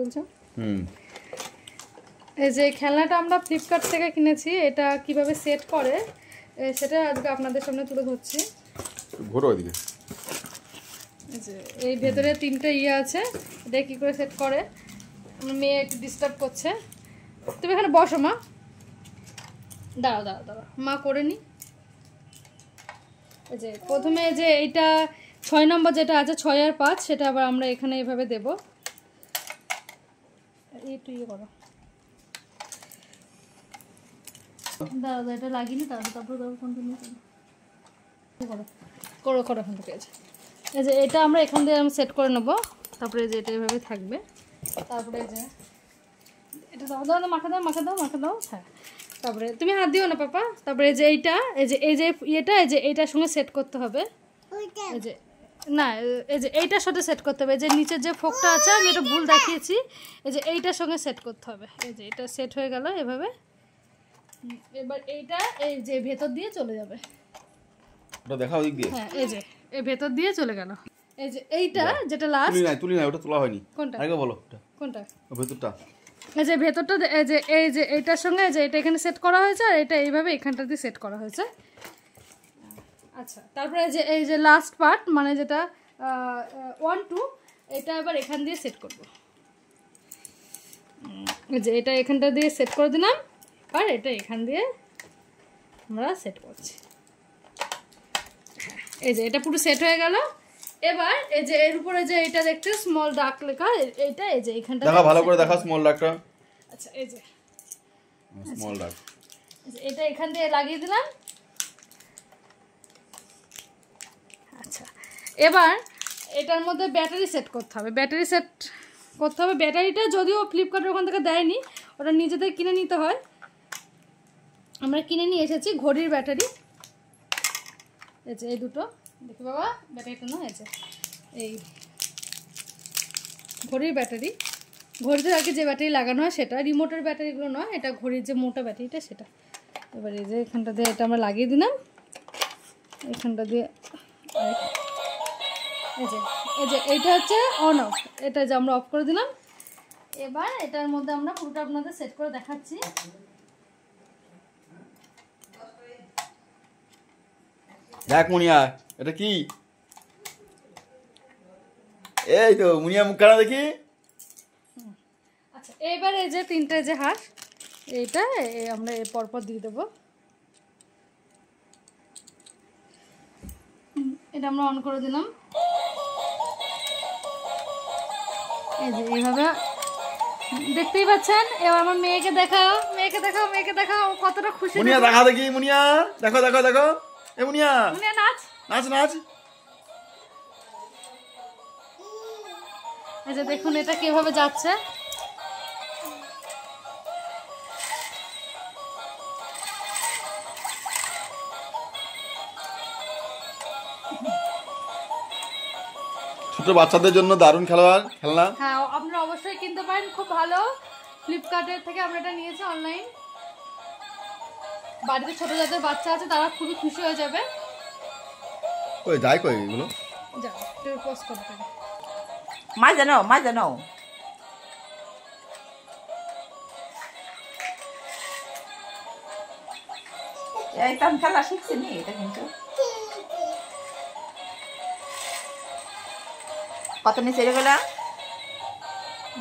বলছো এই যে খেলনাটা আমরা ফ্লিপকার্ট থেকে কিনেছি, এটা কিভাবে সেট করে সেটা আজকে আপনাদের সামনে তুলে ধরছি। ঘোরো ওইদিকে। এই যে এই ভেতরে তিনটে আছে, এটা কি করে সেট করে। আমার মেয়ে একটু ডিস্টার্ব করছে, তুমি এখানে বসো মা। দাঁড়াও দাঁড়াও দাঁড়াও, মা করে নি। এই যে প্রথমে যে এইটা 6 নম্বর যেটা আছে 6 আর 5, সেটা আবার আমরা এখানে এইভাবে দেব। একটু করো, দাঁড়াও এটা লাগিনি, তারপর কন্টিনিউ করো করো করো এখান থেকে। এই যে এটা আমরা এখান দিয়ে সেট করে নেব, তারপরে এই যে এটা এইভাবে থাকবে। তারপরে এই যে এটা দাও দাও মাখা দাও মাখা দাও মাখা দাও। হ্যাঁ, তারপরে তুমি হাত দিও না পাপা। তারপরে এই যে এইটা এই যে ইয়েটা এই যে এইটার সঙ্গে সেট করতে হবে। এই যে না, এই যে এইটার সাথে সেট করতে হবে। এই যে নিচের যে ফোকটা আছে আমি এটা ভুল দেখিয়েছি, এই যে এইটার সঙ্গে সেট করতে হবে। এই যে এটা সেট হয়ে গেল এভাবে। এবার এইটা এই যে ভেতর দিয়ে চলে যাবে। ওটা দেখাও দিক দিয়ে। হ্যাঁ, এই যে এই ভেতর দিয়ে চলে গেল। এই যে এইটা যেটা লাস্ট তুলি নাই ওটা তোলা হয়নি। কোনটা আগে বলো কোনটা? ভেতরটা। এই যে ভেতরটা এই যে এইটার সঙ্গে যে এটা এখানে সেট করা হয়েছে, আর এটা এইভাবে এখানটা দিয়ে সেট করা হয়েছে। আচ্ছা, তারপরে এই যে লাস্ট পার্ট মানে যেটা 1 2, এটা আবার এখান দিয়ে সেট করব। এই যে এটা এখানটা দিয়ে সেট করে দিলাম, আর এটা এখান দিয়ে আমরা সেট করছি। এই যে এটা পুরো সেট হয়ে গেল। এবার এই যে এর উপরে যে এটা দেখতে স্মল ডার্ক লেখা, এইটা এই যে এখানটা দেখা ভালো করে দেখা স্মল ডার্কটা। আচ্ছা, এই যে স্মল ডার্ক এটা এখান দিয়ে লাগিয়ে দিলাম। আচ্ছা, এবার এটার মধ্যে ব্যাটারি সেট করতে হবে। ব্যাটারিটা যদিও ফ্লিপকার্টের ওখান থেকে দেয়নি, ওটা নিজেদের কিনে নিতে হয়। আমরা কিনে নিয়ে এসেছি ঘড়ির ব্যাটারি। এই যে এই দুটো দেখি বাবা, ব্যাটারিটা না, এই যে এই ঘড়ির ব্যাটারি। ঘড়িতে আগে যে ব্যাটারি লাগানো হয় সেটা, রিমোটের ব্যাটারিগুলো নয়, এটা ঘড়ির যে মোটা ব্যাটারিটা সেটা। এবার এই যে এখানটা দিয়ে এটা আমরা লাগিয়ে দিলাম, এখানটা দিয়ে এই যে এইটা হচ্ছে অন অফ, এটা যে আমরা অফ করে দিলাম। এবার এটার মধ্যে আমরা পুরোটা আপনাদের সেট করে দেখাচ্ছি। দেখ মুনিয়া, এটা কি? এই তো মুনিয়া মুখখানা দেখি। আচ্ছা, এবার এই যে তিনটে যে হাঁস, এইটা আমরা পরপর দিয়ে দেবো। এটা আমরা অন করে দিলাম। এই যে এইভাবে দেখতেই পাচ্ছেন। এবার আমার মেয়েকে দেখাও, কতটা খুশি। মুনিয়া দেখা দেখি, মুনিয়া দেখো দেখো দেখো। এ মুনিয়া নাচ নাচ নাচ। এই যে দেখুন এটা কিভাবে যাচ্ছে। ছোট বাচ্চাদের জন্য দারুণ খেলনা। হ্যাঁ, আপনারা অবশ্যই কিনতে পারেন, খুব ভালো। ফ্লিপকার্টের থেকে আমরা এটা নিয়েছি অনলাইন। বাড়িতে ছোট যাদের বাচ্চা আছে তারা খুবই খুশি হয়ে যাবে। কই যায় কই এগুলো? যাও একটু পোস্ট করতে। মা জানো এটা আমি খেলা শিখছি নি, এটা কিন্তু কত নিচে গেল?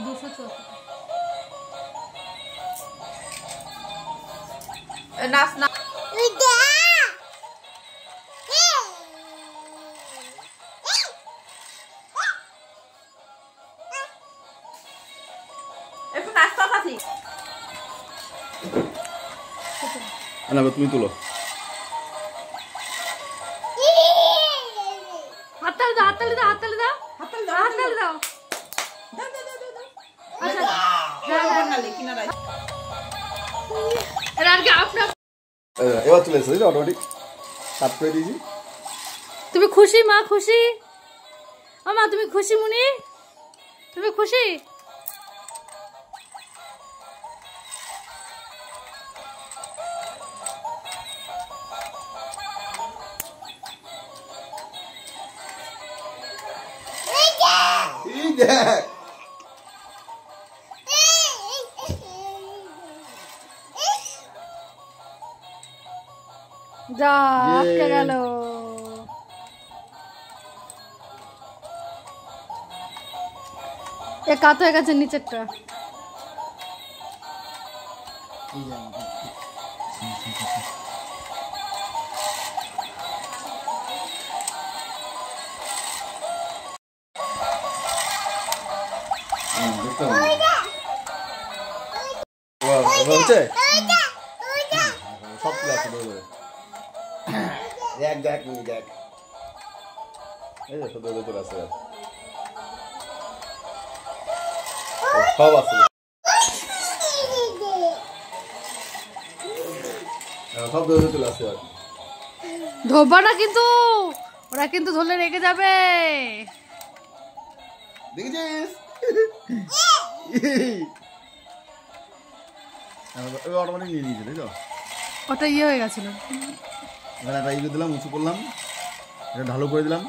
204। নাচ না একটু নাচতে পারি না, তুমি তুলো। হাততালি দাও, হাততালি দাও, হাততালি দাও, হাততালি দাও, হাততালি দাও। আচ্ছা, এবার চলে এসেছে অটোমেটিক কাট করে দিয়েছি। তুমি খুশি মা? খুশি মা? তুমি খুশি মুনি? তুমি খুশি? যা আটকে গেল। এ কাত হয়ে গেছে নিচেরটা। সব তুলে আছে দেখ দেখ দেখ এই যে সব চলে আসছে সব আছে সব চলে আসছে আর ধরবা না কিন্তু, ওরা কিন্তু ধরলে রেগে যাবে। দেখেছিস অটোমেটিক নিয়ে নিয়েছে তাই তো? ওটা ইয়ে হয়ে গেছিল। এখানে একটা ইয়ে দিলাম, উঁচু করলাম, এটা ঢালু করে দিলাম।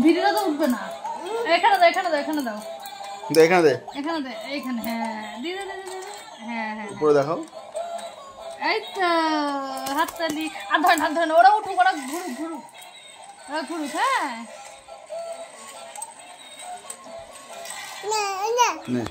ভিডিওটা তো উঠবে না। এখানে দাও, এখানে দাও, এখানে দাও, এখানে দে, এখানে দে, এইখানে। হ্যাঁ দিয়ে দে, হ্যাঁ হ্যাঁ উপরে দেখাও। এই তো হাততালি। আর ধরেন, হাত ধরেন, ওরা উঠুক, ওরা ঘুরুক, ঘুরুক, ওরা ঘুরুক। হ্যাঁ নে